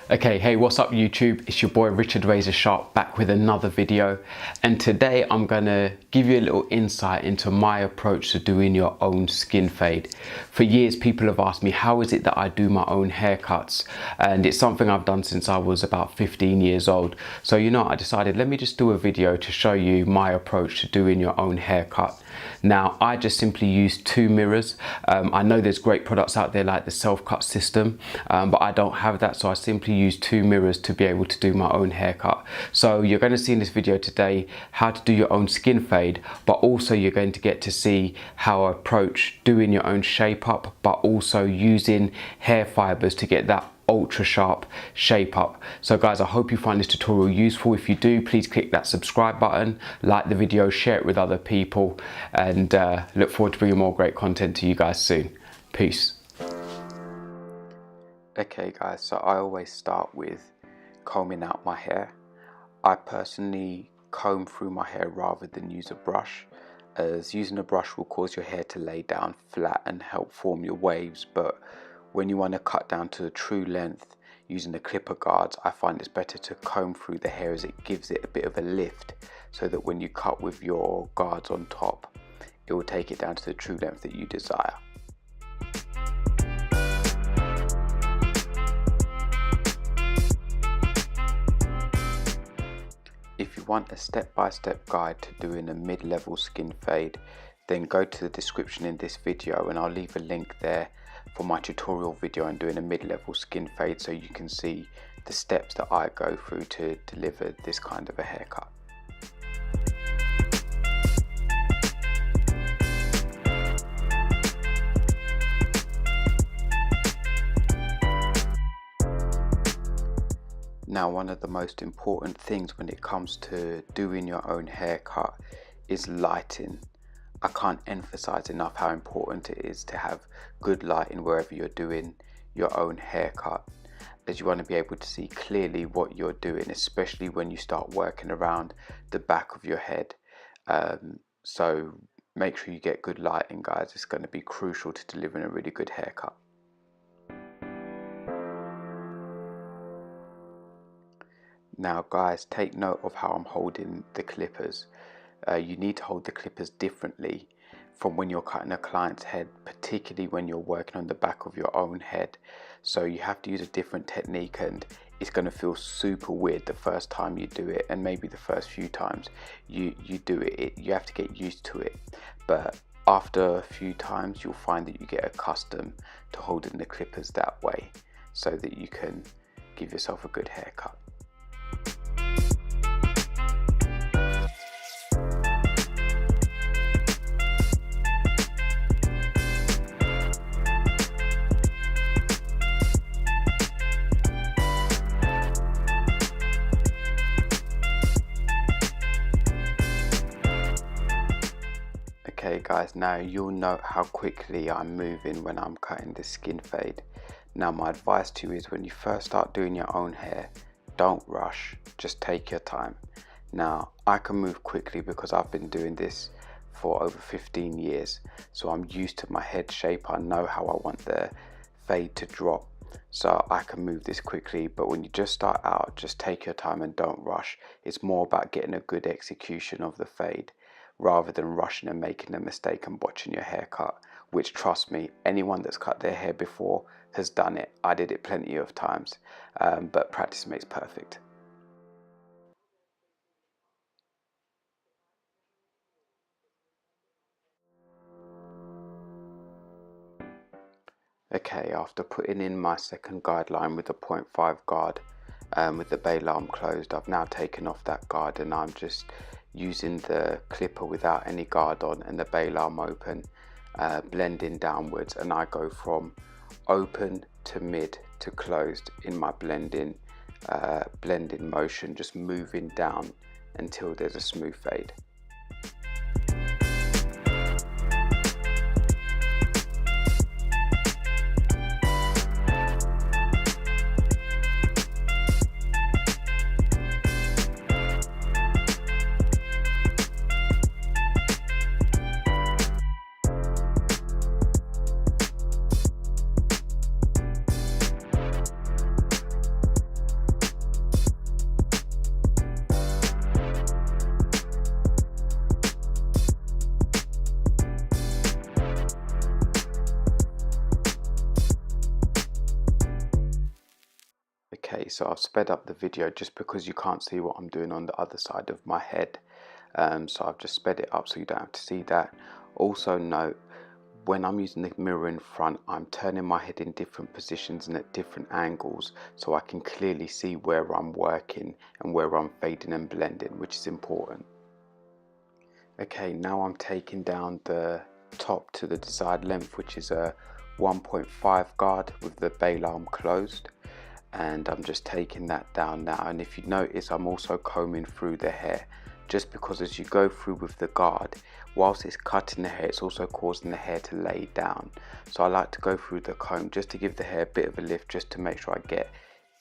Okay, hey, what's up YouTube? It's your boy Richard Razor Sharp back with another video, and today I'm gonna give you a little insight into my approach to doing your own skin fade. For years people have asked me how is it that I do my own haircuts, and it's something I've done since I was about 15 years old. So I decided let me just do a video to show you my approach to doing your own haircut. Now I just simply use two mirrors. I know there's great products out there like the self-cut system, but I don't have that, so I simply use two mirrors to be able to do my own haircut. So you're going to see in this video today how to do your own skin fade, but also you're going to get to see how I approach doing your own shape up, but also using hair fibers to get that ultra sharp shape up. So guys, I hope you find this tutorial useful. If you do, please click that subscribe button, like the video, share it with other people, and look forward to bringing more great content to you guys soon. Peace. Okay guys, so I always start with combing out my hair. I personally comb through my hair rather than use a brush, as using a brush will cause your hair to lay down flat and help form your waves, but when you want to cut down to the true length using the clipper guards, I find it's better to comb through the hair as it gives it a bit of a lift, so that when you cut with your guards on top, it will take it down to the true length that you desire. If you want a step-by-step guide to doing a mid-level skin fade, then go to the description in this video and I'll leave a link there for my tutorial video on doing a mid-level skin fade, so you can see the steps that I go through to deliver this kind of a haircut. Now, one of the most important things when it comes to doing your own haircut is lighting. I can't emphasize enough how important it is to have good lighting wherever you're doing your own haircut, as you want to be able to see clearly what you're doing, especially when you start working around the back of your head. So make sure you get good lighting, guys. It's going to be crucial to delivering a really good haircut. Now guys, take note of how I'm holding the clippers. You need to hold the clippers differently from when you're cutting a client's head, particularly when you're working on the back of your own head. So you have to use a different technique, and it's going to feel super weird the first time you do it, and maybe the first few times you do it. You have to get used to it, but after a few times you'll find that you get accustomed to holding the clippers that way, so that you can give yourself a good haircut. Okay guys, now you'll note how quickly I'm moving when I'm cutting the skin fade. Now my advice to you is, when you first start doing your own hair, don't rush, just take your time. Now I can move quickly because I've been doing this for over 15 years, so I'm used to my head shape. I know how I want the fade to drop, so I can move this quickly. But when you just start out, just take your time and don't rush. It's more about getting a good execution of the fade, rather than rushing and making a mistake and botching your haircut, which, trust me, anyone that's cut their hair before has done it. I did it plenty of times, but practice makes perfect. Okay, after putting in my second guideline with the 0.5 guard, with the bail arm closed, I've now taken off that guard and I'm just using the clipper without any guard on and the bail arm open, blending downwards, and I go from open to mid to closed in my blending motion, just moving down until there's a smooth fade. Okay, so I've sped up the video just because you can't see what I'm doing on the other side of my head. So I've just sped it up so you don't have to see that. Also note, when I'm using the mirror in front, I'm turning my head in different positions and at different angles so I can clearly see where I'm working and where I'm fading and blending, which is important. Okay, now I'm taking down the top to the desired length, which is a 1.5 guard with the bail arm closed, and I'm just taking that down now. And if you notice, I'm also combing through the hair, just because as you go through with the guard, whilst it's cutting the hair, it's also causing the hair to lay down. So I like to go through the comb just to give the hair a bit of a lift, just to make sure I get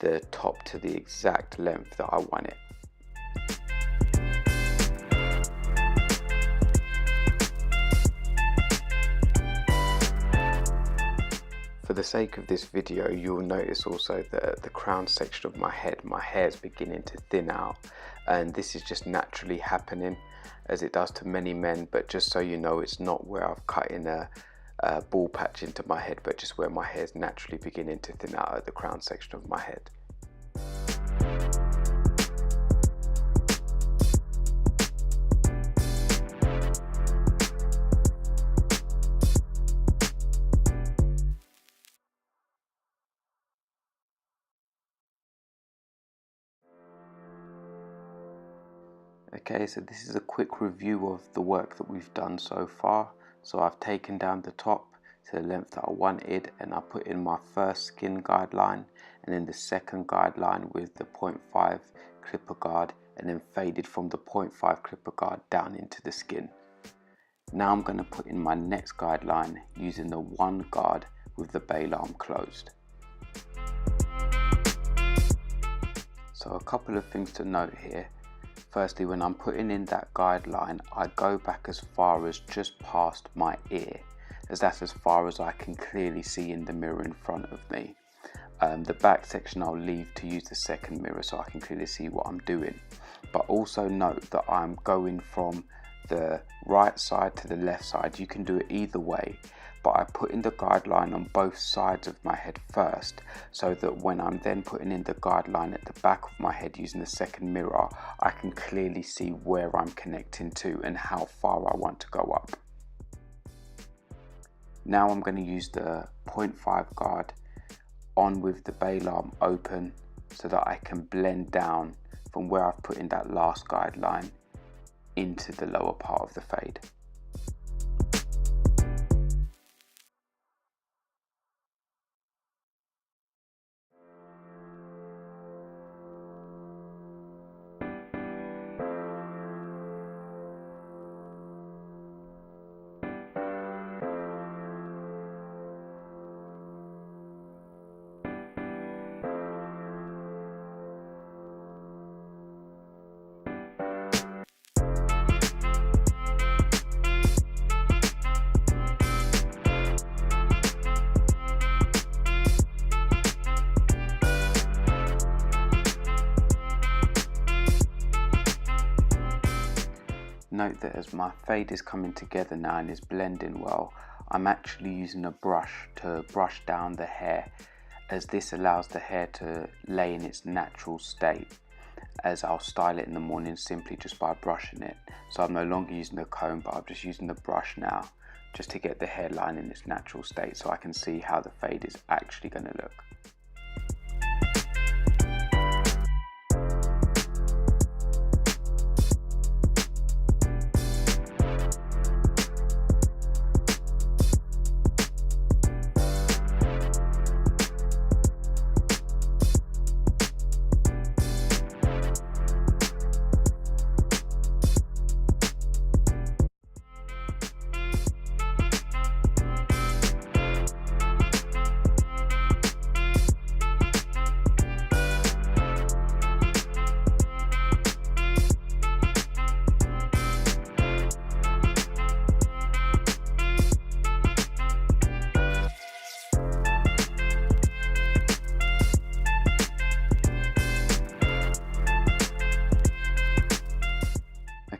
the top to the exact length that I want it. For the sake of this video, you'll notice also that the crown section of my hair is beginning to thin out, and this is just naturally happening as it does to many men. But just so you know, it's not where I've cut in a ball patch into my head, but just where my hair is naturally beginning to thin out at the crown section of my head. Okay, so this is a quick review of the work that we've done so far. So I've taken down the top to the length that I wanted, and I put in my first skin guideline and then the second guideline with the 0.5 clipper guard, and then faded from the 0.5 clipper guard down into the skin. Now I'm going to put in my next guideline using the 1 guard with the bail arm closed. So a couple of things to note here. Firstly, when I'm putting in that guideline, I go back as far as just past my ear, as that's as far as I can clearly see in the mirror in front of me. The back section I'll leave to use the second mirror so I can clearly see what I'm doing. But also note that I'm going from the right side to the left side. You can do it either way, but I put in the guideline on both sides of my head first, so that when I'm then putting in the guideline at the back of my head using the second mirror, I can clearly see where I'm connecting to and how far I want to go up. Now I'm going to use the 0.5 guard on with the bail arm open so that I can blend down from where I've put in that last guideline into the lower part of the fade. Note that as my fade is coming together now and is blending well, I'm actually using a brush to brush down the hair, as this allows the hair to lay in its natural state, as I'll style it in the morning simply just by brushing it. So I'm no longer using the comb, but I'm just using the brush now just to get the hairline in its natural state so I can see how the fade is actually going to look.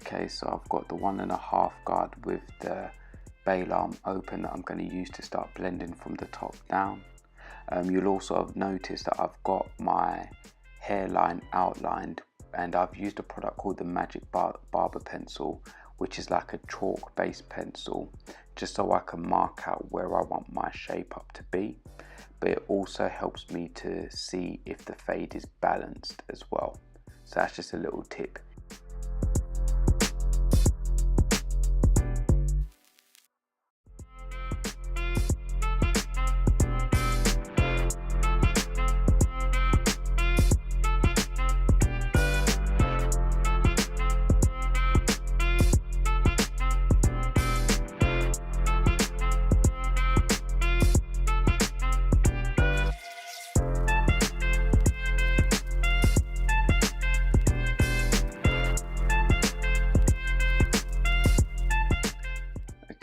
Okay, so I've got the 1.5 guard with the bail arm open that I'm going to use to start blending from the top down. You'll also have noticed that I've got my hairline outlined, and I've used a product called the Magic Barber Pencil, which is like a chalk based pencil, just so I can mark out where I want my shape up to be. But it also helps me to see if the fade is balanced as well. So that's just a little tip.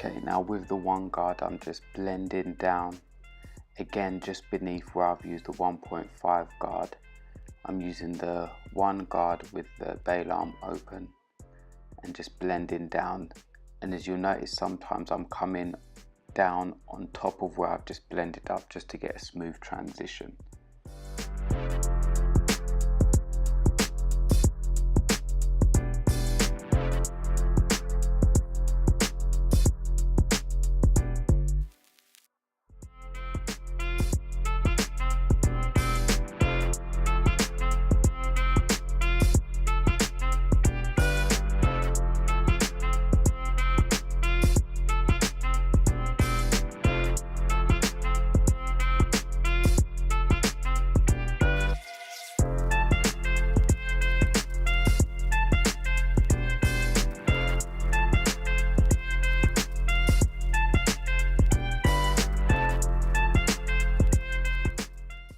Okay, now with the one guard, I'm just blending down, again just beneath where I've used the 1.5 guard. I'm using the one guard with the bail arm open and just blending down. And as you'll notice, sometimes I'm coming down on top of where I've just blended up just to get a smooth transition.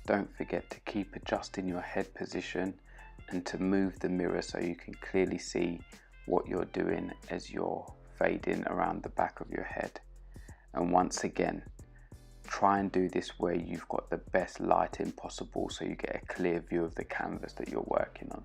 Don't forget to keep adjusting your head position and to move the mirror so you can clearly see what you're doing as you're fading around the back of your head. And once again, try and do this where you've got the best lighting possible so you get a clear view of the canvas that you're working on.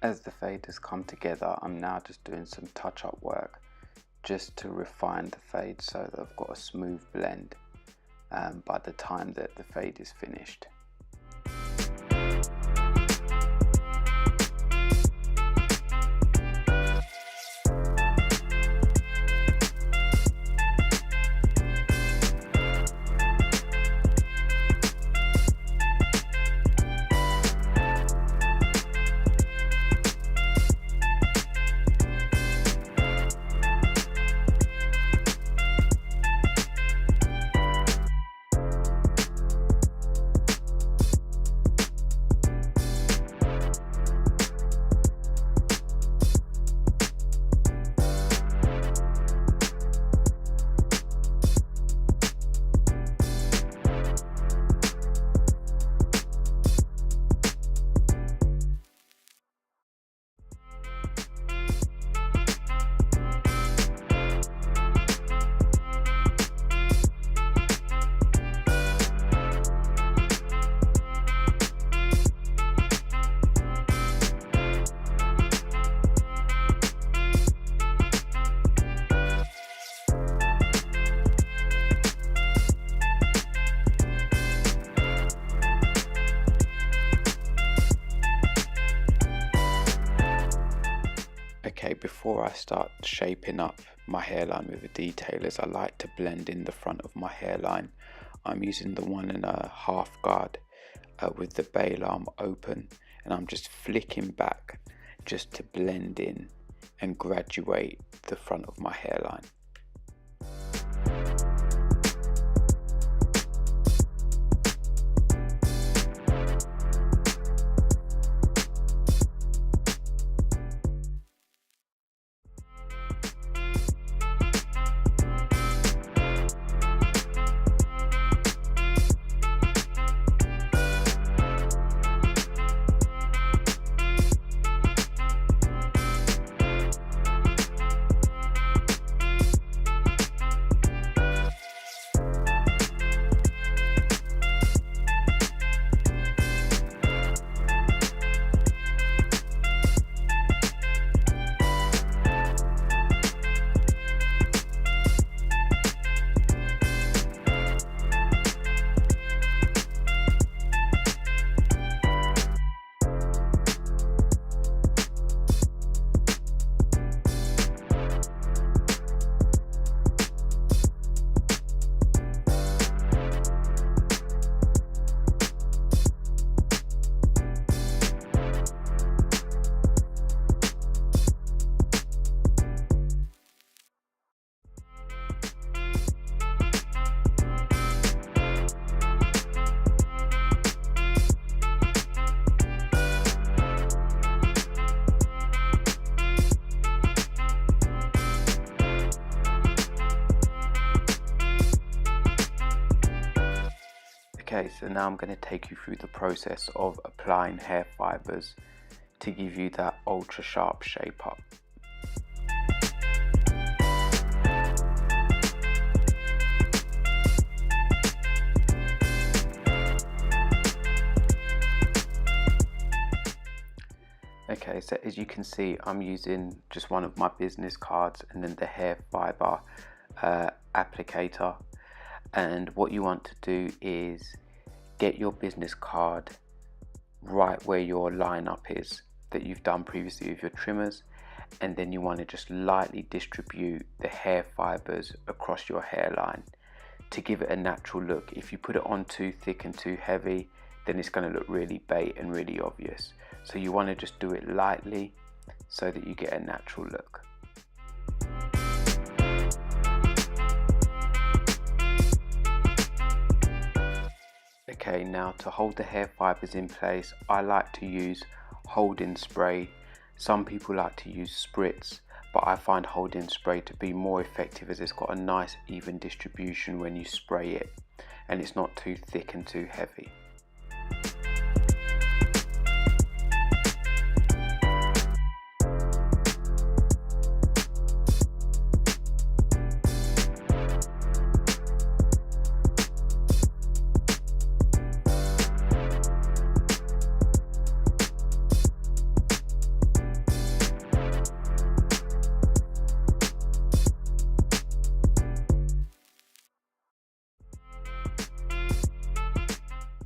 As the fade has come together, I'm now just doing some touch-up work just to refine the fade so that I've got a smooth blend by the time that the fade is finished. before I start shaping up my hairline with the detailers, I like to blend in the front of my hairline. I'm using the 1.5 guard with the bail arm open, and I'm just flicking back just to blend in and graduate the front of my hairline. Okay, so now I'm going to take you through the process of applying hair fibres to give you that ultra sharp shape up. Okay, so as you can see, I'm using just one of my business cards and then the hair fibre applicator. And what you want to do is get your business card right where your lineup is that you've done previously with your trimmers, and then you want to just lightly distribute the hair fibres across your hairline to give it a natural look. If you put it on too thick and too heavy, then it's going to look really bait and really obvious. So you want to just do it lightly so that you get a natural look. Okay, now to hold the hair fibres in place, I like to use hold-in spray. Some people like to use spritz, but I find hold-in spray to be more effective as it's got a nice even distribution when you spray it, and it's not too thick and too heavy.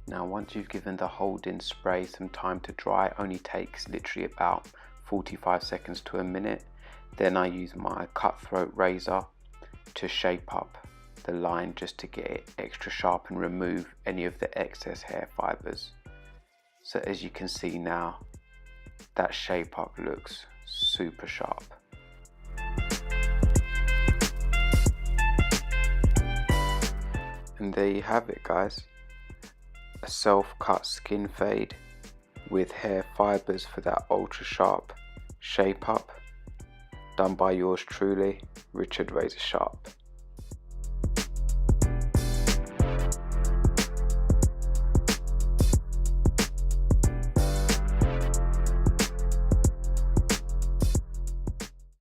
Now once you've given the hold-in spray some time to dry, it only takes literally about 45 seconds to a minute, then I use my cutthroat razor to shape up the line just to get it extra sharp and remove any of the excess hair fibres. So as you can see now, that shape up looks super sharp. And there you have it, guys. A self-cut skin fade with hair fibres for that ultra sharp shape up, done by yours truly, Richard Razor Sharp.